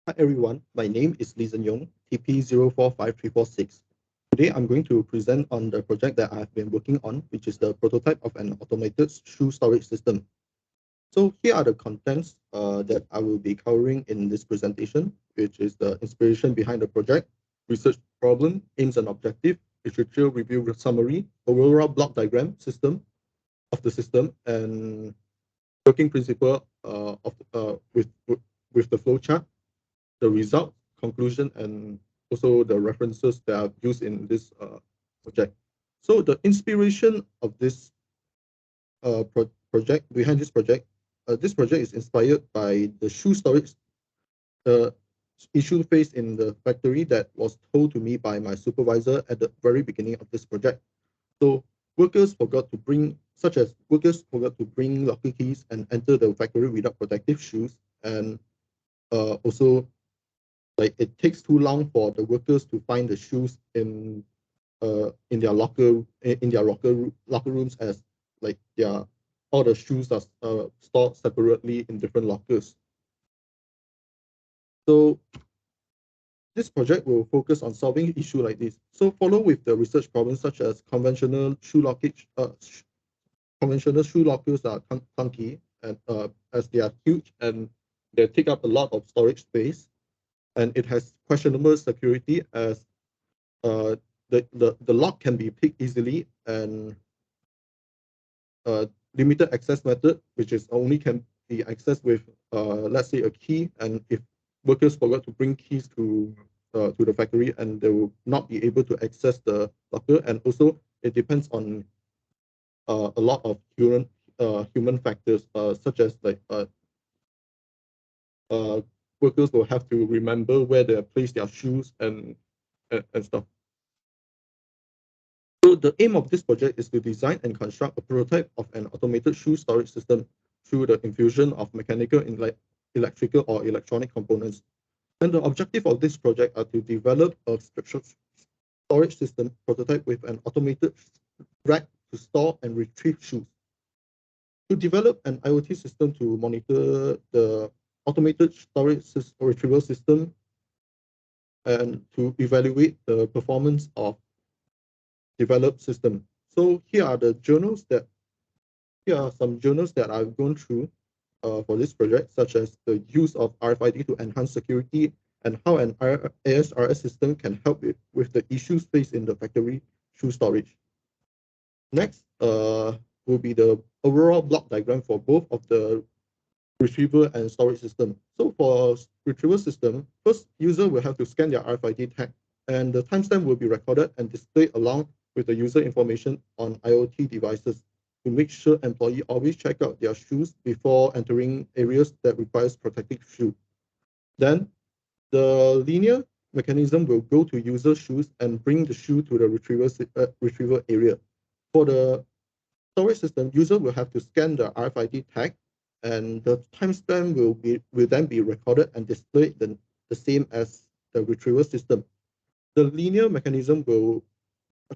Hi everyone, my name is Lee Yong, TP045346. Today I'm going to present on the project that I've been working on, which is the prototype of an automated shoe storage system. So here are the contents that I will be covering in this presentation, which is the inspiration behind the project, research problem, aims and objective, literature review summary, overall block diagram system of the system, and working principle with the flowchart, the result, conclusion, and also the references that are used in this project. So the inspiration of this project, behind this project is inspired by the shoe storage uh, issue faced in the factory that was told to me by my supervisor at the very beginning of this project. So workers forgot to bring locker keys and enter the factory without protective shoes, and also like it takes too long for the workers to find the shoes in their locker rooms, as like their all the shoes are stored separately in different lockers. So this project will focus on solving issue like this. So follow with the research problems such as conventional shoe lockers are clunky and as they are huge and they take up a lot of storage space, and it has questionable security as uh, the lock can be picked easily, and limited access method, which is only can be accessed with let's say a key, and if workers forgot to bring keys to the factory, and they will not be able to access the locker, and also it depends on a lot of human factors, such as like uh, workers will have to remember where they place their shoes and stuff. So the aim of this project is to design and construct a prototype of an automated shoe storage system through the infusion of mechanical, electrical, or electronic components. And the objective of this project are to develop a storage system prototype with an automated rack to store and retrieve shoes. To develop an IoT system to monitor the automated storage retrieval system, and to evaluate the performance of developed system. So here are some journals that I've gone through for this project, such as the use of RFID to enhance security and how an ASRS system can help with the issues faced in the factory shoe storage. Next will be the overall block diagram for both of the retrieval and storage system. So for retrieval system, first user will have to scan their RFID tag, and the timestamp will be recorded and displayed along with the user information on IoT devices to make sure employee always check out their shoes before entering areas that requires protective shoe. Then the linear mechanism will go to user shoes and bring the shoe to the retrieval area. For the storage system, user will have to scan the RFID tag, and the timestamp will then be recorded and displayed the same as the retrieval system. The linear mechanism will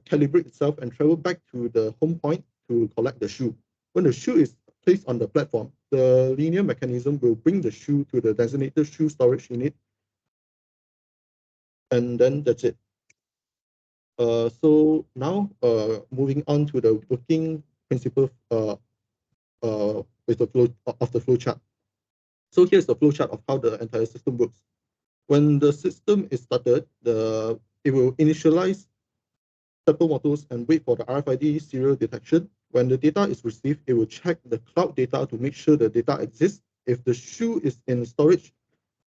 calibrate itself and travel back to the home point to collect the shoe. When the shoe is placed on the platform, the linear mechanism will bring the shoe to the designated shoe storage unit, and then that's it. So now moving on to the working principle with the flow chart. So here's the flow chart of how the entire system works. When the system is started, it will initialize stepper motors and wait for the RFID serial detection. When the data is received, it will check the cloud data to make sure the data exists. If the shoe is in storage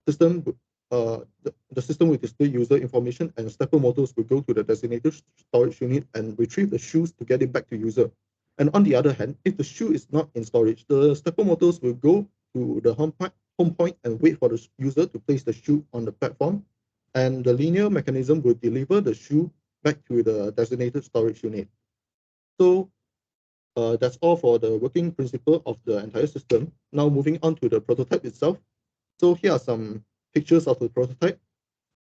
system, the system will display user information, and stepper motors will go to the designated storage unit and retrieve the shoes to get it back to user. And on the other hand, if the shoe is not in storage, the stepper motors will go to the home point and wait for the user to place the shoe on the platform, and the linear mechanism will deliver the shoe back to the designated storage unit. So that's all for the working principle of the entire system. Now moving on to the prototype itself. So here are some pictures of the prototype.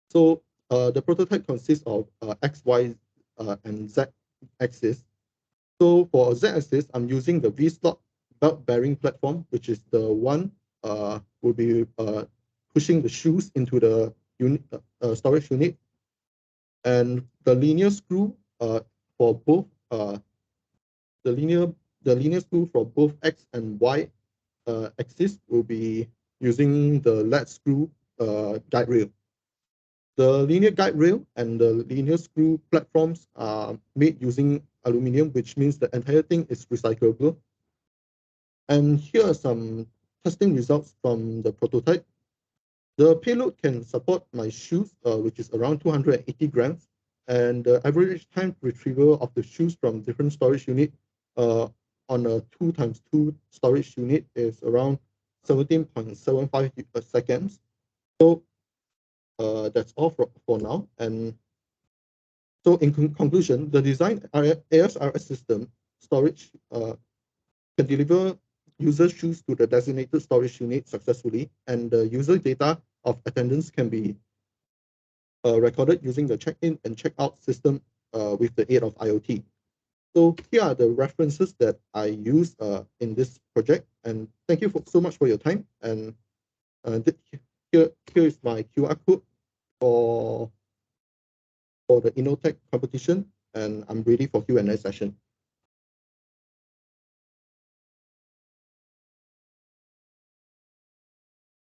So the prototype consists of X, Y, and Z axis. So for Z axis, I'm using the V-slot belt bearing platform, which is the one will be pushing the shoes into the storage unit, and the linear screw for both the linear screw for both x and y axis will be using the lead screw guide rail. The linear guide rail and the linear screw platforms are made using aluminum, which means the entire thing is recyclable. And here are some testing results from the prototype. The payload can support my shoes, which is around 280 grams, and the average time retrieval of the shoes from different storage unit on a 2x2 storage unit is around 17.75 seconds. So that's all for now. And so in conclusion, the design ASRS system storage can deliver user shoes to the designated storage unit successfully, and the user data of attendance can be recorded using the check-in and check-out system with the aid of IoT. So here are the references that I use in this project, and thank you so much for your time. And here is my QR code for the InnoTech competition, and I'm ready for Q&A session.